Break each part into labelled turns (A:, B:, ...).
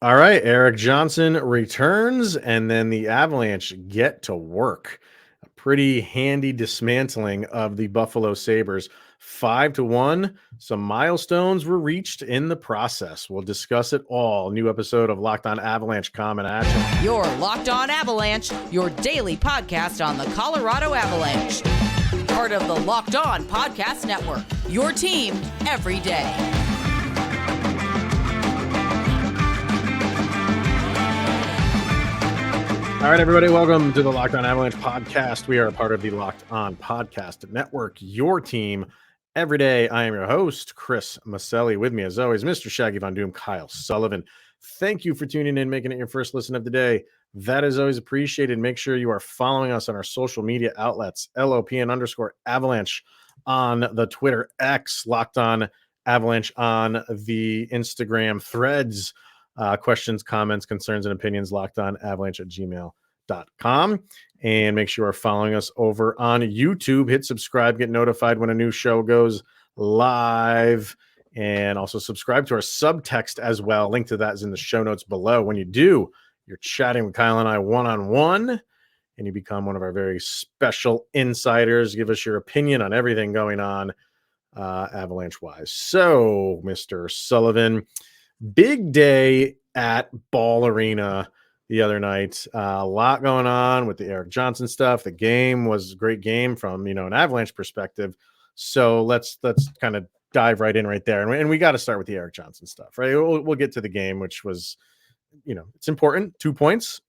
A: All right, Erik Johnson returns, and then the Avalanche get to work. A pretty handy dismantling of the Buffalo Sabres. 5-1. Some milestones were reached in the process. We'll discuss it all. New episode of Locked On Avalanche Common Action.
B: Your Locked On Avalanche, your daily podcast on the Colorado Avalanche. Part of the Locked On Podcast Network, your team every day.
A: All right, everybody, welcome to the Locked On Avalanche podcast. We are a part of the Locked On Podcast Network, your team every day. I am your host, Chris Maselli. With me, as always, Mr. Shaggy Von Doom, Kyle Sullivan. Thank you for tuning in, making it your first listen of the day. That is always appreciated. Make sure you are following us on our social media outlets, LOPN_Avalanche on the Twitter X, Locked On Avalanche on the Instagram Threads. Questions, comments, concerns, and opinions, lockedonavalanche@gmail.com. And make sure you are following us over on YouTube. Hit subscribe, get notified when a new show goes live. And also subscribe to our subtext as well. Link to that is in the show notes below. When you do, you're chatting with Kyle and I one-on-one, and you become one of our very special insiders. Give us your opinion on everything going on Avalanche-wise. So, Mr. Sullivan, big day at Ball Arena the other night. A lot going on with the Erik Johnson stuff. The game was a great game from, an Avalanche perspective. So let's kind of dive right in right there. And we got to start with the Erik Johnson stuff, right? We'll get to the game, which was, it's important. 2 points.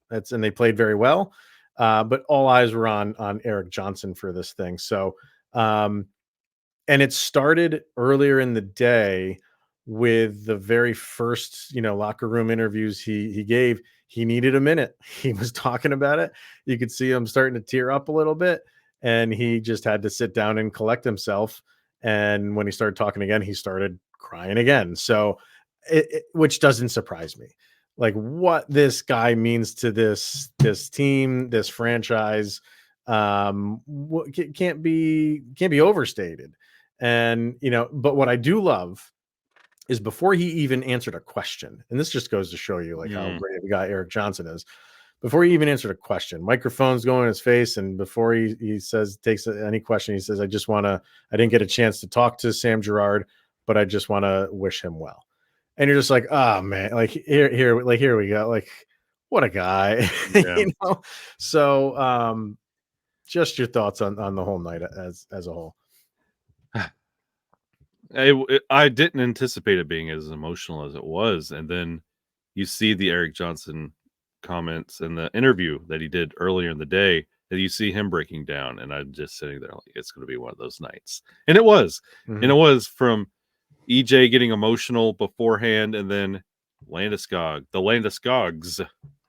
A: And they played very well. But all eyes were on Erik Johnson for this thing. So, and it started earlier in the day with the very first, locker room interviews he gave. He needed a minute. He was talking about it. You could see him starting to tear up a little bit, and he just had to sit down and collect himself. And when he started talking again, he started crying again. So, which doesn't surprise me. Like what this guy means to this team, this franchise, can't be overstated. And but what I do love is before he even answered a question, and this just goes to show you like how great of a guy Erik Johnson is. Before he even answered a question, microphone's going in his face, and before he takes any question, he says, I didn't get a chance to talk to Sam Girard, but I just want to wish him well. And you're just like, oh man, like here we go. Like, what a guy.
C: Yeah.
A: So just your thoughts on the whole night as a whole.
C: I didn't anticipate it being as emotional as it was. And then you see the Erik Johnson comments in the interview that he did earlier in the day, and you see him breaking down. And I'm just sitting there like, it's going to be one of those nights. And it was. Mm-hmm. And it was from EJ getting emotional beforehand, and then Landeskog, the Landeskogs.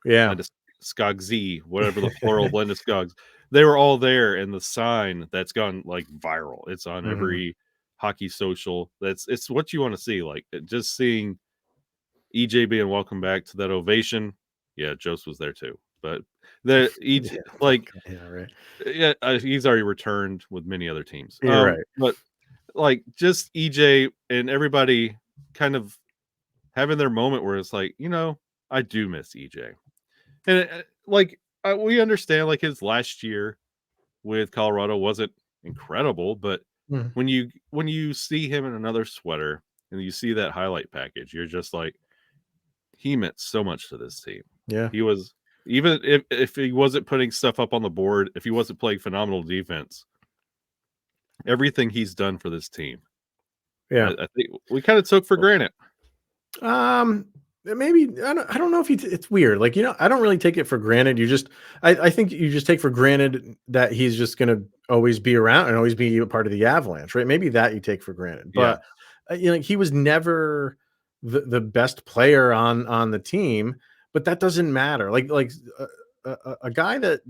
A: Yeah.
C: Skogzy, whatever the plural of Landeskogs. They were all there, and the sign that's gone like viral. It's on every hockey social. It's what you want to see. Like just seeing EJ being welcome back to that ovation. Yeah, Jose was there too, but the EJ he's already returned with many other teams.
A: Right,
C: but like just EJ and everybody kind of having their moment where it's like, I do miss EJ, and we understand like his last year with Colorado wasn't incredible, but when you see him in another sweater and you see that highlight package, you're just like, he meant so much to this team.
A: Yeah.
C: He was, even if he wasn't putting stuff up on the board, if he wasn't playing phenomenal defense, everything he's done for this team.
A: Yeah.
C: I think we kind of took for granted.
A: Maybe I don't know if it's weird. Like, I don't really take it for granted. I think you just take for granted that he's just going to always be around and always be a part of the Avalanche, right? Maybe that you take for granted, but he was never the best player on the team, but that doesn't matter. Like a guy that,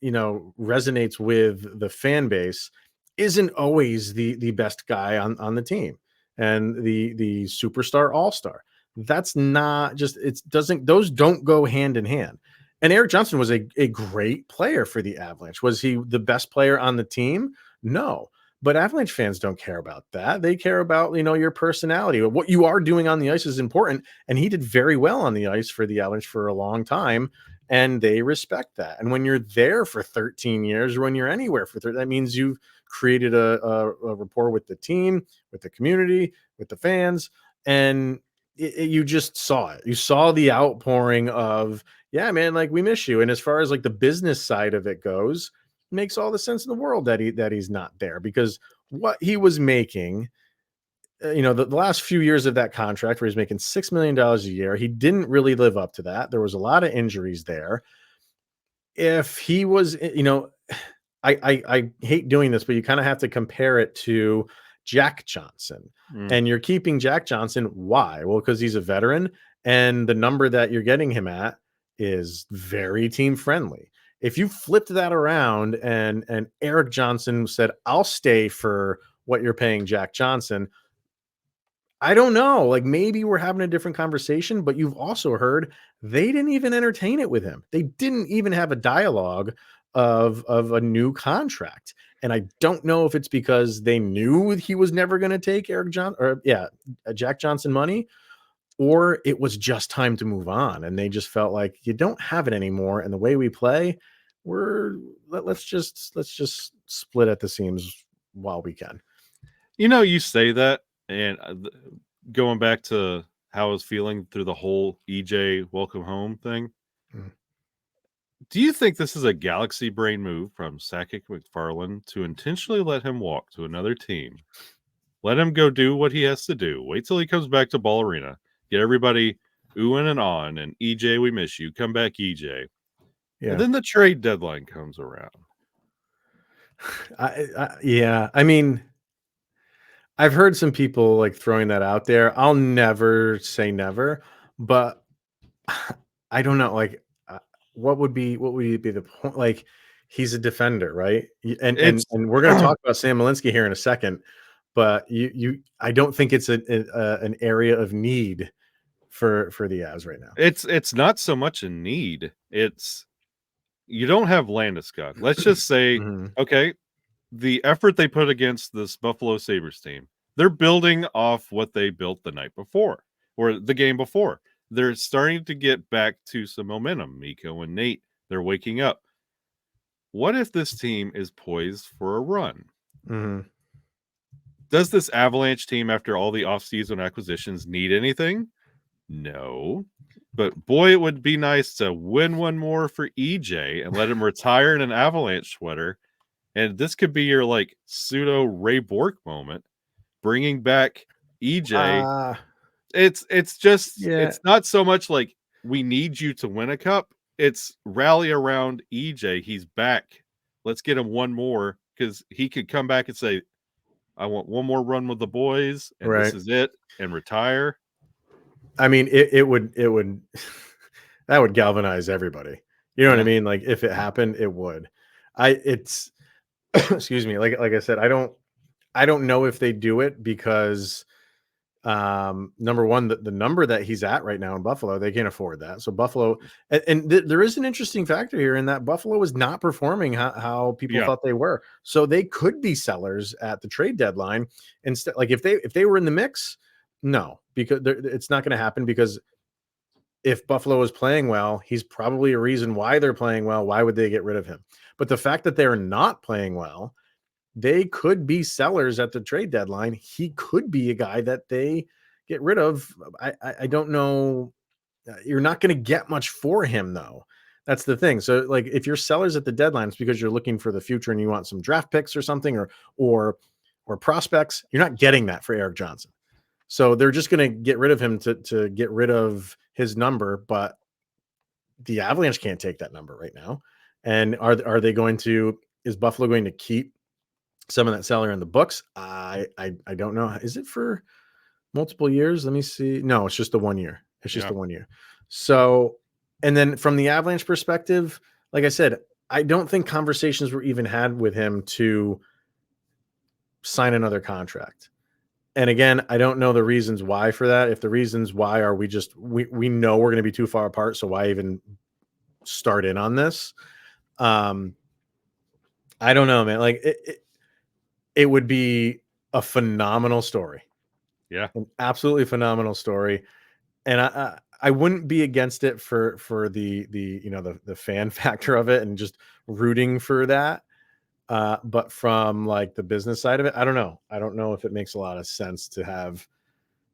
A: resonates with the fan base isn't always the best guy on the team and the superstar all-star. That's not just, those don't go hand in hand. And Erik Johnson was a great player for the Avalanche. Was he the best player on the team? No, But Avalanche fans don't care about that. They care about, your personality. What you are doing on the ice is important. And he did very well on the ice for the Avalanche for a long time. And they respect that. And when you're there for 13 years, or when you're anywhere for 13, that means you've created a rapport with the team, with the community, with the fans. And you just saw it. You saw the outpouring of, yeah, man, like, we miss you. And as far as like the business side of it goes, makes all the sense in the world that he's not there, because what he was making, the last few years of that contract where he's making $6 million a year, he didn't really live up to that. There was a lot of injuries there. If he was, I hate doing this, but you kind of have to compare it to Jack Johnson. And you're keeping Jack Johnson. Why? Well, because he's a veteran, and the number that you're getting him at is very team friendly. If you flipped that around and Erik Johnson said, I'll stay for what you're paying Jack Johnson, I don't know. Like, maybe we're having a different conversation, but you've also heard they didn't even entertain it with him. They didn't even have a dialogue of a new contract. And I don't know if it's because they knew he was never going to take Jack Johnson money, or it was just time to move on. And they just felt like, you don't have it anymore. And the way we play, let's just split at the seams while we can.
C: You say that, and going back to how I was feeling through the whole EJ welcome home thing. Do you think this is a galaxy brain move from Sakic McFarland to intentionally let him walk to another team? Let him go do what he has to do. Wait till he comes back to Ball Arena. Get everybody oohing and on. And EJ, we miss you. Come back, EJ. Yeah. And then the trade deadline comes around.
A: I mean, I've heard some people like throwing that out there. I'll never say never, but I don't know. Like, what would be the point? Like, he's a defender, right? And we're going to talk about Sam Malinski here in a second, but I don't think it's an area of need for the Avs right now.
C: It's not so much a need. It's, you don't have Landeskog. Let's just say, okay, the effort they put against this Buffalo Sabres team, they're building off what they built the night before or the game before. They're starting to get back to some momentum. Mikko and Nate, they're waking up. What if this team is poised for a run? Does this Avalanche team, after all the offseason acquisitions, need anything? No. But boy, it would be nice to win one more for EJ and let him retire in an Avalanche sweater. And this could be your like pseudo Ray Bork moment, bringing back EJ. It's just, it's not so much like we need you to win a cup. It's rally around EJ. He's back. Let's get him one more, because he could come back and say, I want one more run with the boys, and this is it, and retire.
A: I mean, it would that would galvanize everybody. You know what I mean? Like, if it happened, it would. Excuse me. Like I said, I don't know if they do it because number one, the number that he's at right now in Buffalo, they can't afford that. So Buffalo, and there is an interesting factor here in that Buffalo is not performing how people thought they were. So they could be sellers at the trade deadline instead. Like, if they were in the mix, no, because it's not going to happen, because if Buffalo is playing well, he's probably a reason why they're playing well. Why would they get rid of him? But the fact that they're not playing well, they could be sellers at the trade deadline. He could be a guy that they get rid of. I don't know. You're not going to get much for him, though. That's the thing. So, like, if you're sellers at the deadline, it's because you're looking for the future and you want some draft picks or something, or prospects. You're not getting that for Erik Johnson. So they're just going to get rid of him to get rid of his number. But the Avalanche can't take that number right now. And are they going to? Is Buffalo going to keep some of that salary in the books? I don't know. Is it for multiple years? Let me see. No, it's just the 1 year. It's just the 1 year. So, and then from the Avalanche perspective, like I said, I don't think conversations were even had with him to sign another contract. And again, I don't know the reasons why for that. If the reasons why are we know we're going to be too far apart, so why even start in on this? I don't know, man. Like, it would be a phenomenal story.
C: Yeah.
A: An absolutely phenomenal story. And I wouldn't be against it for the the fan factor of it and just rooting for that. But from like the business side of it, I don't know. I don't know if it makes a lot of sense to have,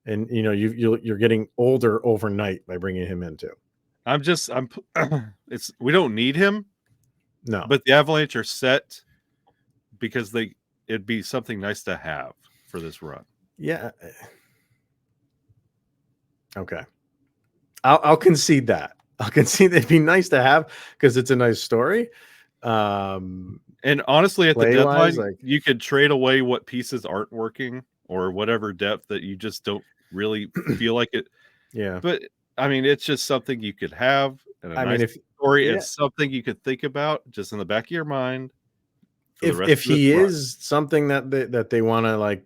A: and you're getting older overnight by bringing him in too.
C: We don't need him,
A: No,
C: but the Avalanche are set because it'd be something nice to have for this run.
A: yeah, okay. I'll concede that. I'll concede it'd be nice to have because it's a nice story.
C: And honestly, at the deadline, you could trade away what pieces aren't working or whatever depth that you just don't really feel like it.
A: Yeah.
C: But I mean, it's just something you could have. And
A: if
C: story, it's something you could think about just in the back of your mind.
A: If he is something that they want to like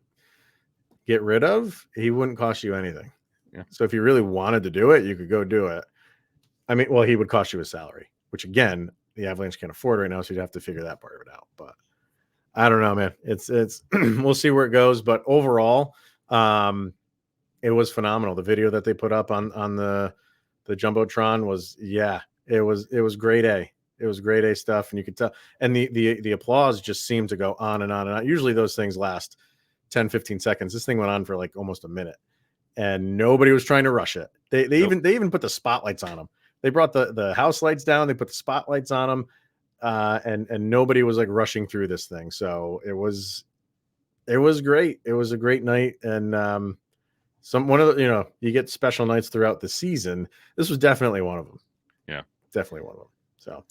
A: get rid of, he wouldn't cost you anything.
C: Yeah.
A: So if you really wanted to do it, you could go do it. I mean, well, he would cost you a salary, which again, the Avalanche can't afford right now, so you'd have to figure that part of it out. But I don't know, man. It's we'll see where it goes. But overall, it was phenomenal. The video that they put up on the Jumbotron was it was grade A. It was grade A stuff, and you could tell. And the applause just seemed to go on and on and on. Usually those things last 10, 15 seconds. This thing went on for like almost a minute, and nobody was trying to rush it. They even put the spotlights on them. They brought the house lights down. They put the spotlights on them, and nobody was like rushing through this thing. So it was great. It was a great night, and one of the you get special nights throughout the season. This was definitely one of them.
C: Yeah,
A: definitely one of them. So,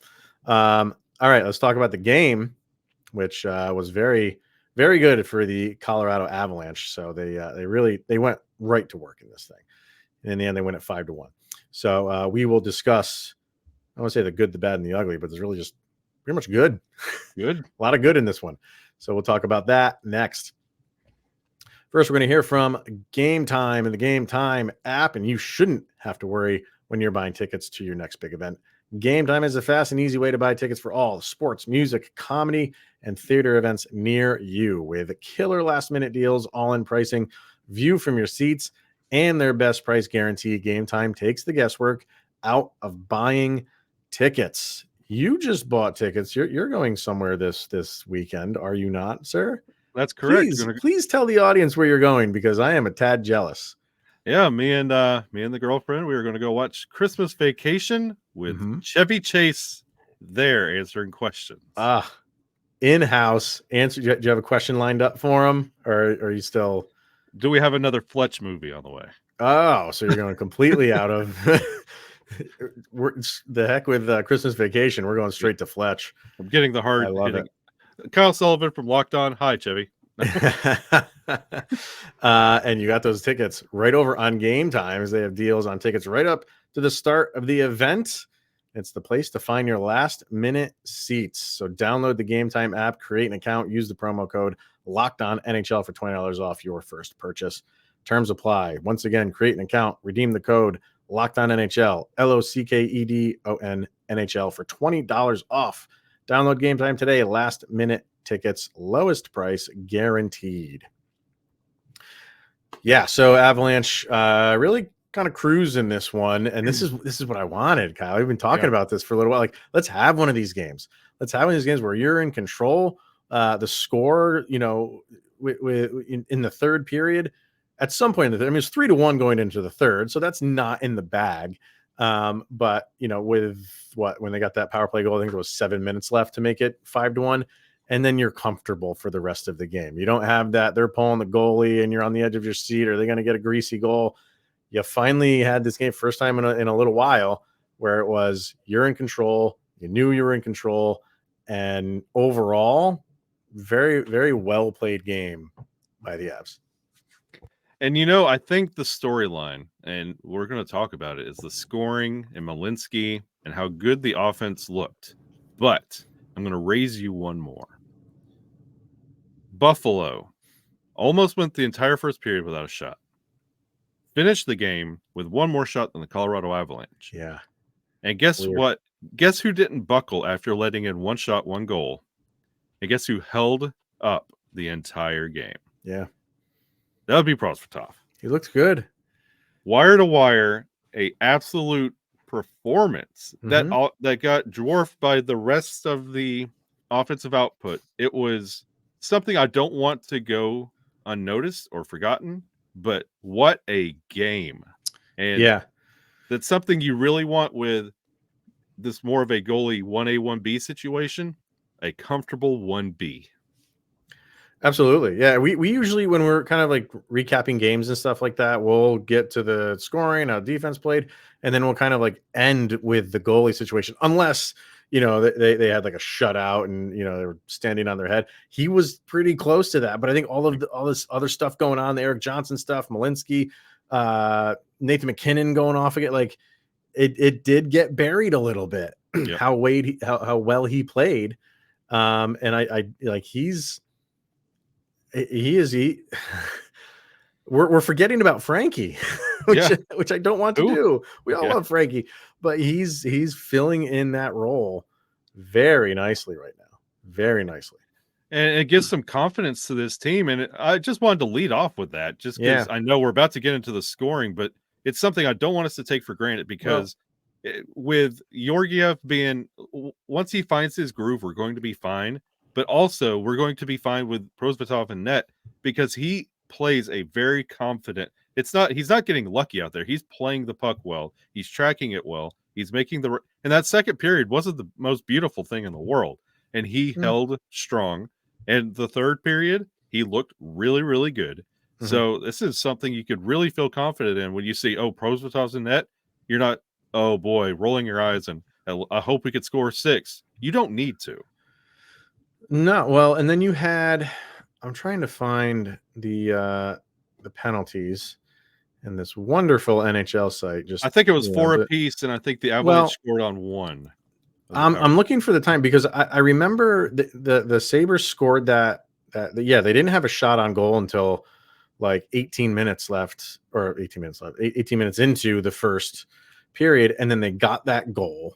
A: all right, let's talk about the game, which was very, very good for the Colorado Avalanche. So they went right to work in this thing. And in the end, they win at 5-1. So we will discuss, I want to say the good, the bad, and the ugly, but there's really just pretty much good.
C: Good.
A: A lot of good in this one. So we'll talk about that next. First, we're going to hear from Game Time and the Game Time app, and you shouldn't have to worry when you're buying tickets to your next big event. Game Time is a fast and easy way to buy tickets for all the sports, music, comedy, and theater events near you with killer last-minute deals, all-in pricing, view from your seats, and their best price guarantee. Game Time takes the guesswork out of buying tickets. You just bought tickets. You're going somewhere this weekend, are you not, sir?
C: That's correct.
A: Please tell the audience where you're going because I am a tad jealous.
C: Yeah, me and the girlfriend, we were going to go watch Christmas Vacation with Chevy Chase there answering questions.
A: In-house answer. Do you have a question lined up for him, or are you still?
C: Do we have another Fletch movie on the way?
A: Oh, so you're going completely out of the heck with Christmas Vacation. We're going straight to Fletch.
C: I'm getting the hard.
A: I love it.
C: Kyle Sullivan from Locked On. Hi, Chevy.
A: And you got those tickets right over on Game Times. They have deals on tickets right up to the start of the event. It's the place to find your last minute seats. So download the Game Time app, create an account, use the promo code Locked On NHL for $20 off your first purchase. Terms apply. Once again, create an account, redeem the code Locked On NHL, LOCKEDON NHL for $20 off. Download Game Time today. Last minute tickets, lowest price guaranteed. Yeah, so Avalanche really kind of cruise in this one, and this is what I wanted, Kyle. We've been talking about this for a little while. Like, let's have one of these games. Let's have one of these games where you're in control. The score, in the third period, at some point in the third, I mean, it's 3-1 going into the third, so that's not in the bag. But with when they got that power play goal, I think there was 7 minutes left to make it 5-1. And then you're comfortable for the rest of the game. You don't have that they're pulling the goalie and you're on the edge of your seat. Are they going to get a greasy goal? You finally had this game first time in a little while where it was you're in control. You knew you were in control. And overall, very, very well played game by the Avs.
C: And, I think the storyline, and we're going to talk about it, is the scoring and Malinski and how good the offense looked. But I'm going to raise you one more. Buffalo almost went the entire first period without a shot. Finished the game with one more shot than the Colorado Avalanche.
A: Yeah.
C: And guess what? Guess who didn't buckle after letting in one shot, one goal? And guess who held up the entire game.
A: Yeah.
C: That would be Prosvetov.
A: He looked good.
C: Wire to wire, a absolute performance that
A: Mhm.
C: that got dwarfed by the rest of the offensive output. It was something I don't want to go unnoticed or forgotten, but what a game. And
A: Yeah.
C: that's something you really want with this more of a goalie 1A, 1B situation, a comfortable 1B.
A: Absolutely. Yeah. We usually, when we're kind of like recapping games and stuff like that, we'll get to the scoring, how defense played, and then we'll kind of like end with the goalie situation, unless, they had like a shutout and, they were standing on their head. He was pretty close to that. But I think all this other stuff going on, the Erik Johnson stuff, Malinski, Nathan MacKinnon going off again, like it did get buried a little bit.
C: Yep.
A: how well he played. And I like we're forgetting about Frankie, which I don't want to do. We all love Frankie, but he's filling in that role very nicely right now. Very nicely.
C: And it gives some confidence to this team. And I just wanted to lead off with that just because I know we're about to get into the scoring, but it's something I don't want us to take for granted because with Georgiev being, once he finds his groove, we're going to be fine. But also, we're going to be fine with Prosvetov and net because he plays a very confident. He's not getting lucky out there. He's playing the puck well. He's tracking it well. He's making and that second period wasn't the most beautiful thing in the world. And he held strong. And the third period, he looked really, really good. Mm-hmm. So this is something you could really feel confident in when you see, Prosvetov's in net. You're not, oh boy, rolling your eyes and I hope we could score 6. You don't need to.
A: No, well, and then you had, I'm trying to find the penalties in this wonderful NHL site.
C: I think it was 4 apiece, and I think the Avalanche scored on 1.
A: I'm looking for the time because I remember the Sabres scored that they didn't have a shot on goal until like 18 minutes into the first period, and then they got that goal.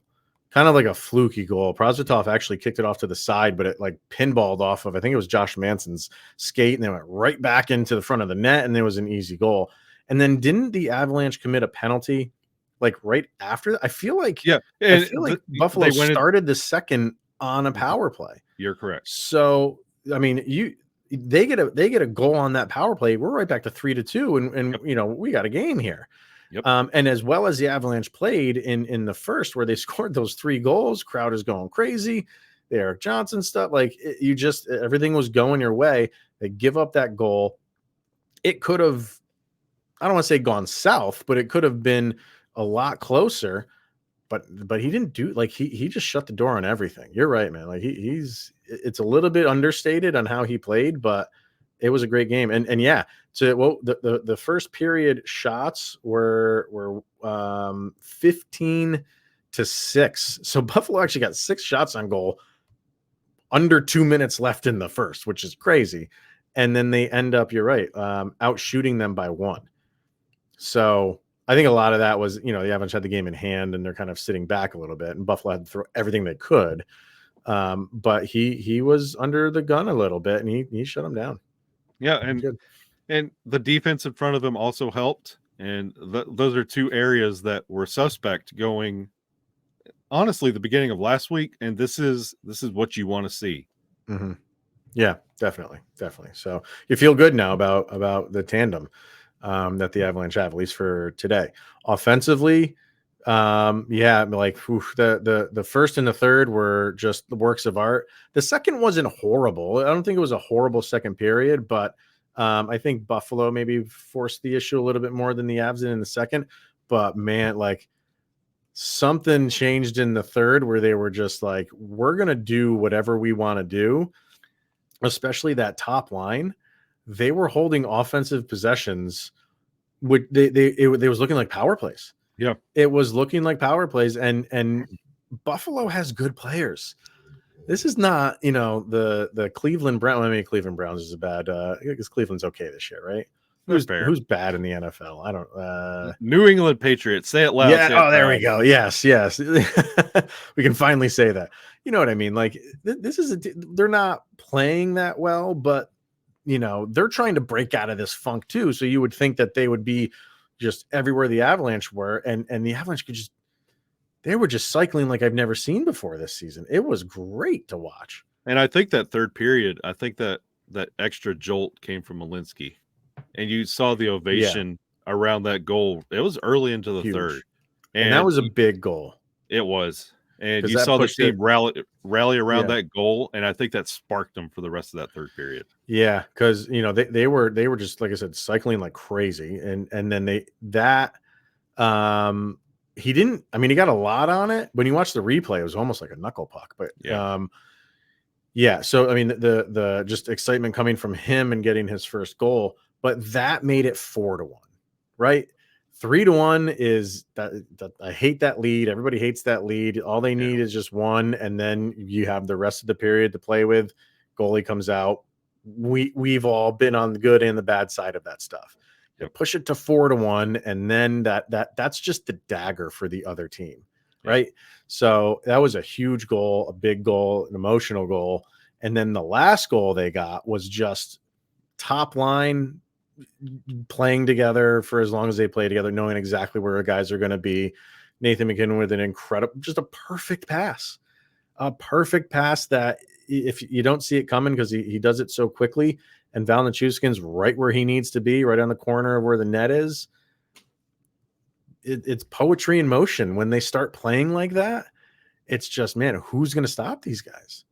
A: Kind of like a fluky goal. Prosvetov actually kicked it off to the side, but it like pinballed off of, I think it was Josh Manson's skate, and they went right back into the front of the net, and there was an easy goal. And then didn't the Avalanche commit a penalty like right after that? I feel like Buffalo started the second on a power play.
C: You're correct.
A: So I mean, they get a goal on that power play. We're right back to 3-2, and we got a game here.
C: Yep.
A: And as well as the Avalanche played in the first, where they scored those 3 goals, crowd is going crazy. The Erik Johnson stuff, like everything was going your way. They give up that goal. It could have, I don't want to say gone south, but it could have been a lot closer. But he didn't do, like, he just shut the door on everything. You're right, man. Like it's a little bit understated on how he played, but it was a great game. And the first period shots were 15-6. So Buffalo actually got 6 shots on goal under 2 minutes left in the first, which is crazy. And then they end up, you're right, out shooting them by 1. So I think a lot of that was, the Avalanche had the game in hand and they're kind of sitting back a little bit, and Buffalo had to throw everything they could. But he was under the gun a little bit, and he shut him down.
C: Yeah, and the defense in front of him also helped, and those are 2 areas that were suspect going, honestly, the beginning of last week, and this is what you want to see.
A: Mm-hmm. Yeah, definitely. So you feel good now about the tandem that the Avalanche have, at least for today. Offensively, the first and the third were just the works of art. The second wasn't horrible. I don't think it was a horrible second period, but I think Buffalo maybe forced the issue a little bit more than the Avs did in the second. But man, like, something changed in the third where they were just like, we're gonna do whatever we want to do, especially that top line. They were holding offensive possessions. It was looking like power plays.
C: Yeah,
A: it was looking like power plays, and Buffalo has good players. This is not, the Cleveland Browns. I mean, Cleveland Browns is a bad. Because Cleveland's okay this year, right? Who's bad in the NFL? I don't.
C: New England Patriots. Say it loud.
A: Yeah. There we go. Yes. We can finally say that. You know what I mean? Like, this is they're not playing that well, but they're trying to break out of this funk too. So you would think that they would be just everywhere the Avalanche were, and the Avalanche they were just cycling like I've never seen before this season. It was great to watch.
C: And I think that third period, I think that extra jolt came from Malinski, and you saw the ovation around that goal. It was early into the third,
A: and that was a big goal.
C: It was, and you saw the team rally around that goal, and I think that sparked them for the rest of that third period.
A: Yeah, because they were just, like I said, cycling like crazy, and then he didn't. I mean, he got a lot on it. When you watch the replay, it was almost like a knuckle puck. But so I mean, the just excitement coming from him and getting his first goal, but that made it 4-1, right? 3-1 is that I hate that lead. Everybody hates that lead. All they need is just one, and then you have the rest of the period to play with. Goalie comes out. We've all been on the good and the bad side of that stuff. You push it to 4-1, and then that's just the dagger for the other team, right? So that was a huge goal, a big goal, an emotional goal, and then the last goal they got was just top line, playing together for as long as they play together, knowing exactly where guys are going to be. Nathan MacKinnon with an incredible, just a perfect pass that if you don't see it coming, because he does it so quickly, and Val Nichushkin's right where he needs to be, right on the corner of where the net is. It's poetry in motion when they start playing like that. It's just, man, who's going to stop these guys?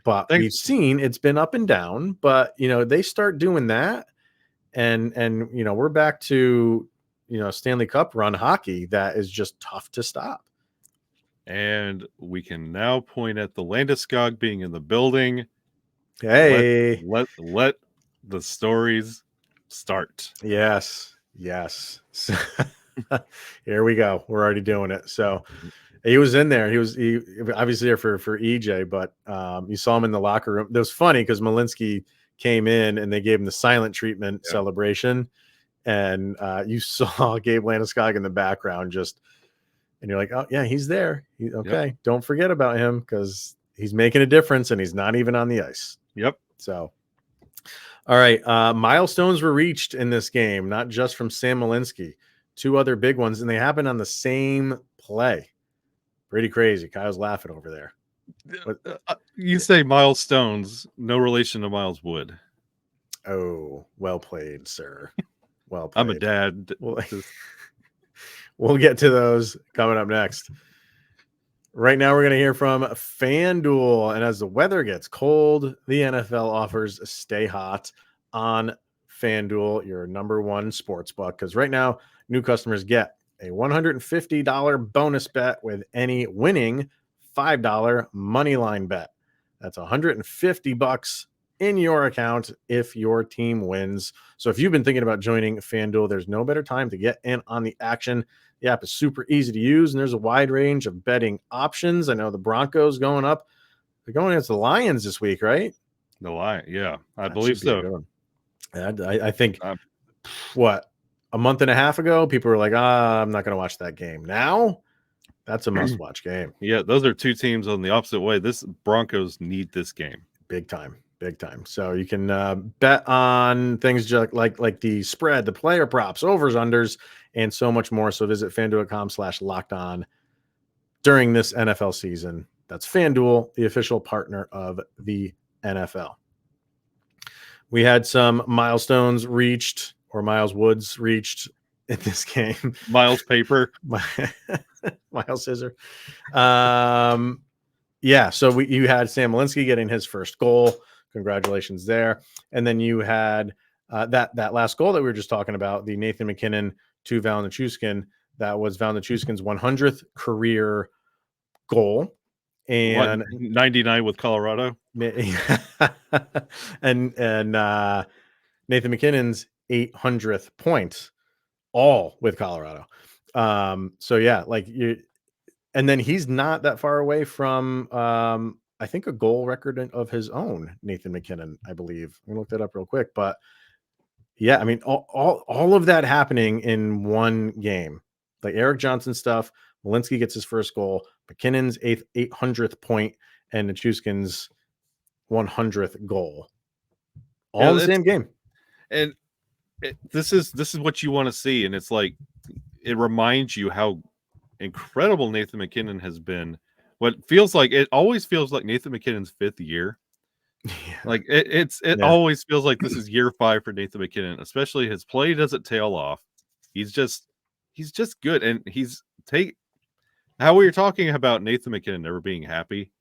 A: But we've seen it's been up and down, but they start doing that. And we're back to Stanley Cup run hockey that is just tough to stop.
C: And we can now point at the Landeskog being in the building.
A: Hey,
C: let the stories start.
A: Yes. Here we go. We're already doing it. So he was in there. He obviously there for EJ, but you saw him in the locker room. It was funny because Malinski came in and they gave him the silent treatment celebration, and you saw Gabe Landeskog in the background and you're like, oh yeah, he's there. Okay. Don't forget about him, because he's making a difference and he's not even on the ice.
C: Yep.
A: So, all right. Milestones were reached in this game, not just from Sam Malinski, 2 other big ones, and they happened on the same play. Pretty crazy. Kyle's laughing over there.
C: You say milestones, no relation to Miles Wood.
A: Oh, well played, sir. Well played.
C: I'm a dad.
A: We'll get to those coming up next. Right now, we're going to hear from FanDuel. And as the weather gets cold, the NFL offers stay hot on FanDuel, your #1 sports book. Because right now, new customers get a $150 bonus bet with any winning $5 money line bet. That's $150 in your account if your team wins. So if you've been thinking about joining FanDuel, there's no better time to get in on the action. The app is super easy to use, and there's a wide range of betting options. I know the Broncos going up. They're going against the Lions this week, right?
C: The Lions, yeah. I believe so.
A: I think, a month and a half ago, people were like, I'm not going to watch that game. Now, that's a must-watch game.
C: Yeah, those are 2 teams on the opposite way. This Broncos need this game. Big time.
A: So you can bet on things like the spread, the player props, overs, unders, and so much more. So visit FanDuel.com/lockedon during this NFL season. That's FanDuel, the official partner of the NFL. We had some milestones reached, or Miles Woods reached in this game.
C: Miles Paper.
A: Miles Scissor. So you had Sam Malinski getting his first goal. Congratulations there. And then you had that last goal that we were just talking about, the Nathan MacKinnon to Val Nichushkin. That was Val Nichushkin's 100th career goal. And
C: 99 with Colorado.
A: and Nathan MacKinnon's 800th point, all with Colorado. And then he's not that far away from I think a goal record of his own, Nathan MacKinnon, I believe. I'm gonna look that up real quick. But yeah, I mean, all of that happening in one game. Like Erik Johnson stuff, Malinski gets his first goal, McKinnon's 800th point, and Nichushkin's 100th goal. all in the same game.
C: And this is what you want to see, and it's like it reminds you how incredible Nathan MacKinnon has been. It always feels like Nathan MacKinnon's 5th year.
A: Yeah.
C: Like it always feels like this is year 5 for Nathan MacKinnon, especially his play doesn't tail off. He's just good, and how we were talking about Nathan MacKinnon never being happy.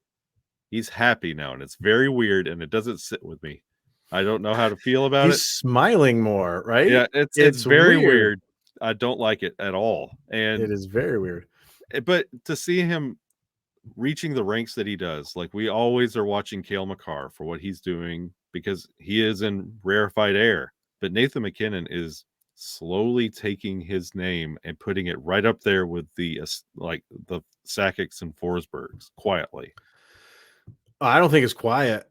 C: He's happy now, and it's very weird, and it doesn't sit with me. I don't know how to feel about
A: He's smiling more, right?
C: Yeah, it's very weird. I don't like it at all. And
A: it is very weird.
C: But to see him reaching the ranks that he does, like we always are watching Cale Makar for what he's doing because he is in rarefied air. But Nathan MacKinnon is slowly taking his name and putting it right up there with the Sakic's and Forsbergs quietly.
A: I don't think it's quiet.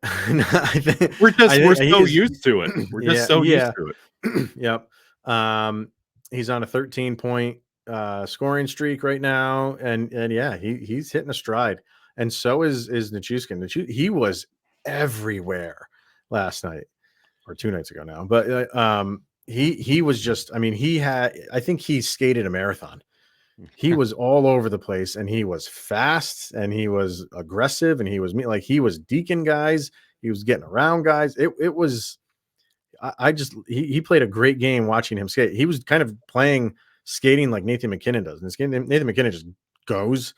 C: We're so used to it. We're just so used to it.
A: Yep. He's on a 13-point scoring streak right now, and yeah, he's hitting a stride, and so is Nichushkin. He was everywhere last night or 2 nights ago now, but he was just. I mean, I think he skated a marathon. He was all over the place, and he was fast, and he was aggressive, and he was he was deacon guys. He was getting around guys. It was. He played a great game watching him skate. He was kind of skating like Nathan MacKinnon does. And Nathan MacKinnon just goes.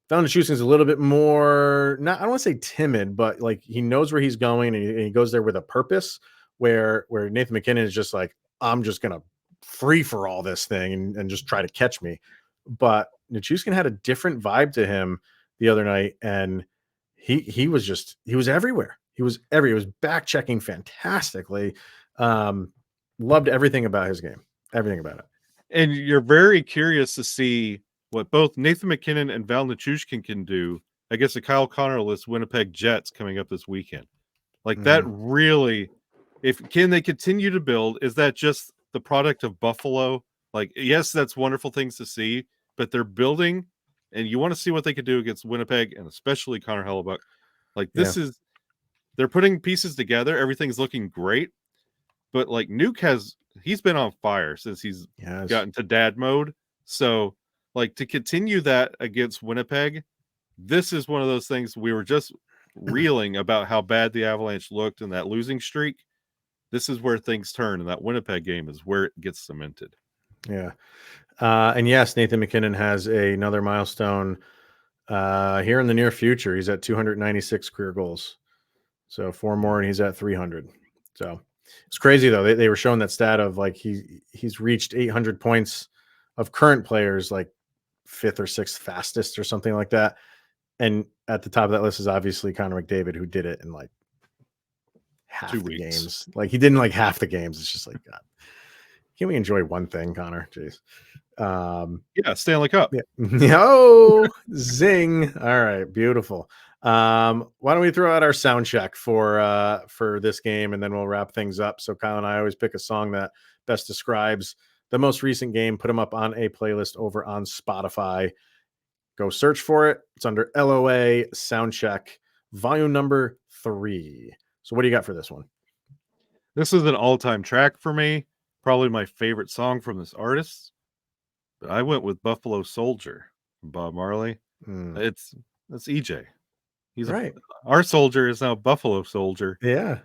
A: Val Nichushkin's a little bit more, I don't want to say timid, but like he knows where he's going, and he goes there with a purpose. Where Nathan MacKinnon is just like, I'm just gonna free for all this thing and just try to catch me. But Nichushkin had a different vibe to him the other night, and he was everywhere. He was back checking fantastically. Loved everything about his game. Everything about it.
C: And you're very curious to see what both Nathan MacKinnon and Val Nichushkin can do against the Kyle Connor-less Winnipeg Jets coming up this weekend. Like that really, can they continue to build? Is that just the product of Buffalo? Like, yes, that's wonderful things to see, but they're building, and you want to see what they could do against Winnipeg and especially Connor Hellebuck. Like they're putting pieces together. Everything's looking great, but like Nuke he's been on fire since he's gotten to dad mode. So like to continue that against Winnipeg, this is one of those things we were just reeling about how bad the Avalanche looked in that losing streak. This is where things turn, and that Winnipeg game is where it gets cemented.
A: Yeah. And yes, Nathan MacKinnon has another milestone here in the near future. He's at 296 career goals. So 4 more, and he's at 300. So it's crazy, though. They were showing that stat of like he's reached 800 points of current players, like 5th or 6th fastest or something like that. And at the top of that list is obviously Connor McDavid, who did it in like half
C: 2
A: the
C: weeks.
A: games. Like he did in like half the games. It's just like, God, can we enjoy one thing, Connor? Jeez.
C: Yeah, Stanley Cup.
A: No, zing. All right, beautiful. Why don't we throw out our sound check for this game, and then we'll wrap things up. So Kyle and I always pick a song that best describes the most recent game, put them up on a playlist over on Spotify. Go search for it. It's under LOA Soundcheck, volume number 3. So what do you got for this one?
C: This is an all-time track for me. Probably my favorite song from this artist. But I went with Buffalo Soldier from Bob Marley. That's EJ. He's
A: right.
C: Our soldier is now Buffalo Soldier.
A: Yeah.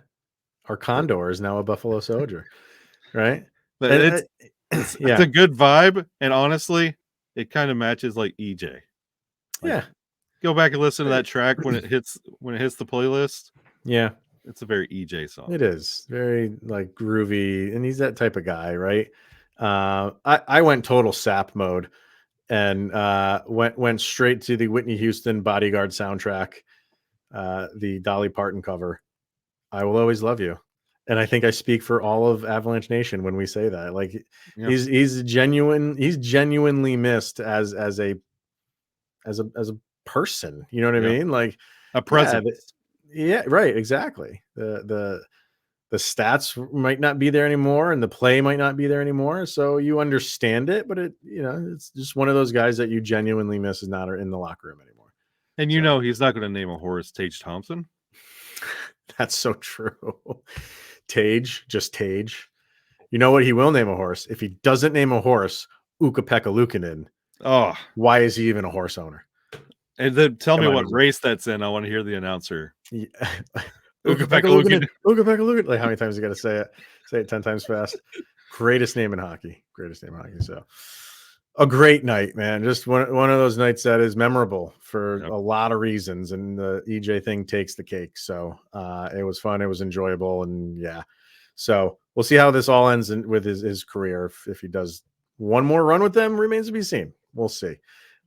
A: Our Condor is now a Buffalo Soldier. Right.
C: But it's a good vibe. And honestly, it kind of matches like EJ. Like, go back and listen to that track when it hits the playlist.
A: Yeah.
C: It's a very EJ song.
A: It is very like groovy, and he's that type of guy, right? I went total sap mode and went straight to the Whitney Houston Bodyguard soundtrack, the Dolly Parton cover. I Will Always Love You. And I think I speak for all of Avalanche Nation when we say that. Like he's genuinely missed as a person. You know what I mean? Like
C: a presence.
A: Yeah, right. Exactly. The stats might not be there anymore, and the play might not be there anymore. So you understand it, but it's just one of those guys that you genuinely miss is not in the locker room anymore.
C: And he's not going to name a horse Tage Thompson.
A: That's so true. Tage, just Tage. You know what? He will name a horse. If he doesn't name a horse, Ukko-Pekka Luukkonen,
C: Oh,
A: why is he even a horse owner?
C: and then tell
A: Come
C: me
A: on,
C: what
A: EJ.
C: race that's in. I want to hear the announcer.
A: Yeah.
C: Ukko-Pekka
A: Luukkonen.
C: Luukkonen.
A: Ukko-Pekka Luukkonen. Like, how many times you got to say it? Say it 10 times fast. Greatest name in hockey. Greatest name in hockey. So a great night, man. Just one of those nights that is memorable for
C: Yep.
A: a lot of reasons. And the EJ thing takes the cake. So it was fun. It was enjoyable. And yeah. So we'll see how this all ends with his career. If he does one more run with them, remains to be seen. We'll see.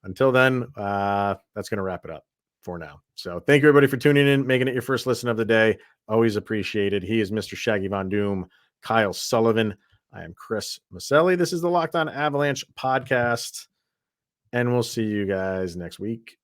A: Until then, that's going to wrap it up for now. So thank you, everybody, for tuning in, making it your first listen of the day. Always appreciated. He is Mr. Shaggy Von Doom, Kyle Sullivan. I am Chris Maselli. This is the Locked On Avalanche podcast, and we'll see you guys next week.